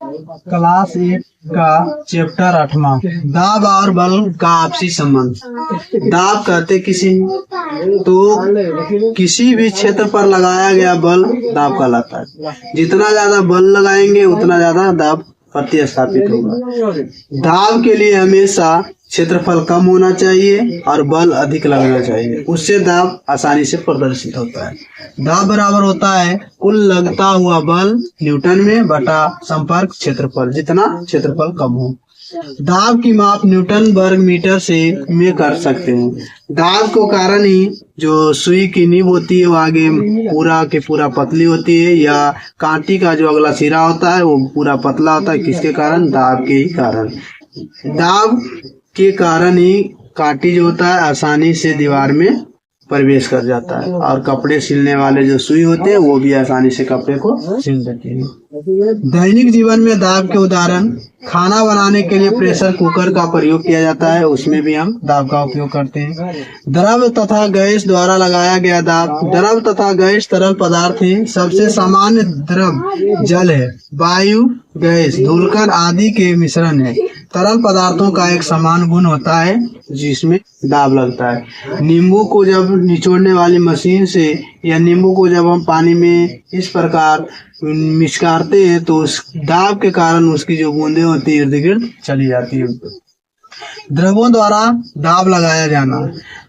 Class 8 का chapter 8वां, दाब और बल का आपसी संबंध। दाब कहते किसी भी क्षेत्र पर लगाया गया बल दाब कहलाता है। जितना ज्यादा बल लगाएंगे उतना ज्यादा दाब प्रतिस्थापित होगा। दाब के लिए हमेशा क्षेत्रफल कम होना चाहिए और बल अधिक लगना चाहिए, उससे दाब आसानी से प्रदर्शित होता है। दाब बराबर होता है कुल लगता हुआ बल न्यूटन में बटा संपर्क क्षेत्रफल, जितना क्षेत्रफल कम हो। दाब की माप न्यूटन वर्ग मीटर से में कर सकते हैं। दाब को कारण ही जो सुई की नीब होती है वो आगे पूरा के पूरा पतली होती है, या कांटी का जो अगला सिरा होता है वो पूरा पतला होता है। किसके कारण? दाब के ही कारण। दाब के कारण ही कांटी जो होता है आसानी से दीवार में प्रवेश कर जाता है, और कपड़े सिलने वाले जो सुई होते हैं वो भी आसानी से कपड़े को सिल देते हैं। दैनिक जीवन में दाब के उदाहरण, खाना बनाने के लिए प्रेशर कुकर का प्रयोग किया जाता है, उसमें भी हम दाब का उपयोग करते हैं। द्रव तथा गैस द्वारा लगाया गया दाब। द्रव तथा गैस तरल पदार्थ है। सबसे सामान्य द्रव जल है। वायु, गैस, धूलकण आदि के मिश्रण है। तरल पदार्थों का एक समान गुण होता है जिसमें दाब लगता है। नींबू को जब निचोड़ने वाली मशीन से, या नींबू को जब हम पानी में इस प्रकार मिचकारते हैं तो उस दाब के कारण उसकी जो बूंदें होती है इर्द गिर्द चली जाती है। द्रवों द्वारा दाब लगाया जाना।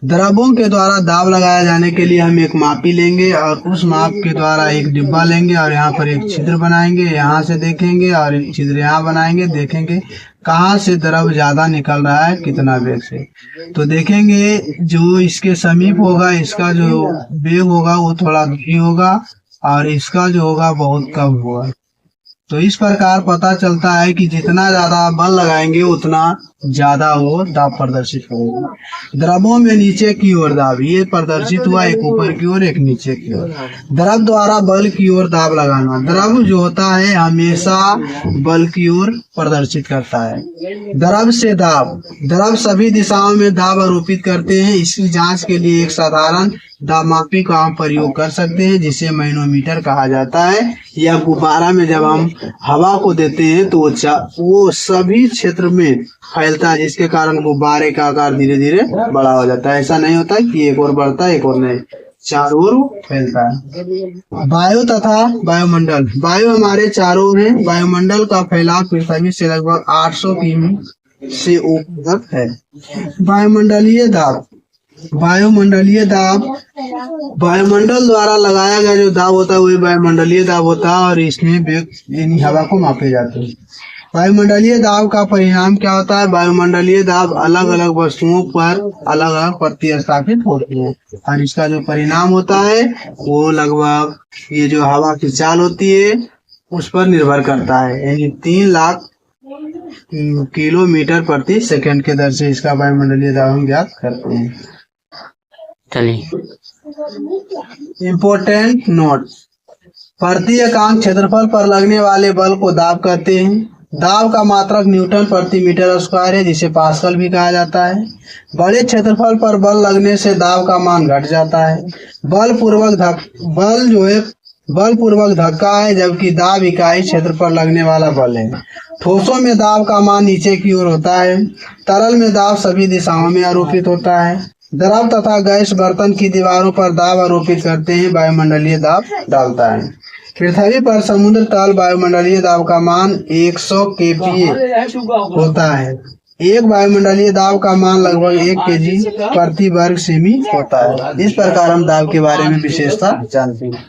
द्रवों के द्वारा दाब लगाया जाने के लिए हम एक मापी लेंगे और उस माप के द्वारा एक डिब्बा लेंगे और यहाँ पर एक छिद्र बनाएंगे, यहाँ से देखेंगे, और एक छिद्र यहाँ बनाएंगे, देखेंगे कहाँ से द्रव ज्यादा निकल रहा है, कितना वेग से। तो देखेंगे जो इसके समीप होगा इसका जो वेग होगा वो थोड़ा धीमी होगा, और इसका जो होगा बहुत कम होगा। तो इस प्रकार पता चलता है कि जितना ज्यादा बल लगाएंगे उतना ज्यादा वो दाब प्रदर्शित होगा। द्रवों में नीचे की ओर दाब, ये प्रदर्शित हुआ, एक ऊपर की ओर एक नीचे की ओर। द्रव द्वारा बल की ओर दाब लगाना। द्रव जो होता है हमेशा बल की ओर प्रदर्शित करता है। द्रव से दाब। द्रव सभी दिशाओं में दाब आरोपित करते हैं। इसकी जांच के लिए एक साधारण दाबमापी का हम प्रयोग कर सकते हैं जिसे मैनोमीटर कहा जाता है। या गुब्बारा में जब हम हवा को देते हैं तो वो सभी क्षेत्र में फैलता है, जिसके कारण गुब्बारे का आकार धीरे धीरे बड़ा हो जाता है। ऐसा नहीं होता कि एक और बढ़ता है एक और नहीं, चारों ओर फैलता है। वायु तथा वायुमंडल। वायु हमारे चारों ओर है। वायुमंडल का फैलाव पृथ्वी से लगभग 800 किमी से ऊपर है। वायुमंडलीय दाब। वायुमंडलीय दाब, वायुमंडल द्वारा लगाया गया जो दाब होता है वही वायुमंडलीय दाब होता है, और इसमें वेग हवा को मापे जाते हैं। वायुमंडलीय दाब का परिणाम क्या होता है? वायुमंडलीय दाब अलग अलग वस्तुओं पर अलग अलग प्रतिस्थापित होती है, और इसका जो परिणाम होता है वो लगभग ये जो हवा की चाल होती है उस पर निर्भर करता है। यानी 3 लाख किलोमीटर प्रति सेकंड के दर से इसका वायुमंडलीय दाब हम ज्ञात करते हैं। चलिए, इम्पोर्टेंट नोट। प्रति एकांक क्षेत्रफल पर लगने वाले बल को दाब कहते हैं। दाब का मात्रक न्यूटन प्रति मीटर स्क्वायर है, जिसे पास्कल भी कहा जाता है। बड़े क्षेत्रफल पर बल लगने से दाब का मान घट जाता है। बलपूर्वक धक्का है, जबकि दाब इकाई क्षेत्र पर लगने वाला बल है। ठोसों में दाब का मान नीचे की ओर होता है। तरल में दाब सभी दिशाओं में आरोपित होता है। द्रव तथा गैस बर्तन की दीवारों पर दाब आरोपित करते हैं, वायुमंडलीय दाब डालता है। पृथ्वी पर समुद्र तल वायुमंडलीय दाब का मान 100 kPa होता है। एक वायुमंडलीय दाब का मान लगभग 1 kg प्रति वर्ग सेमी होता है। इस प्रकार हम दाब के बारे में विशेषता जानते हैं।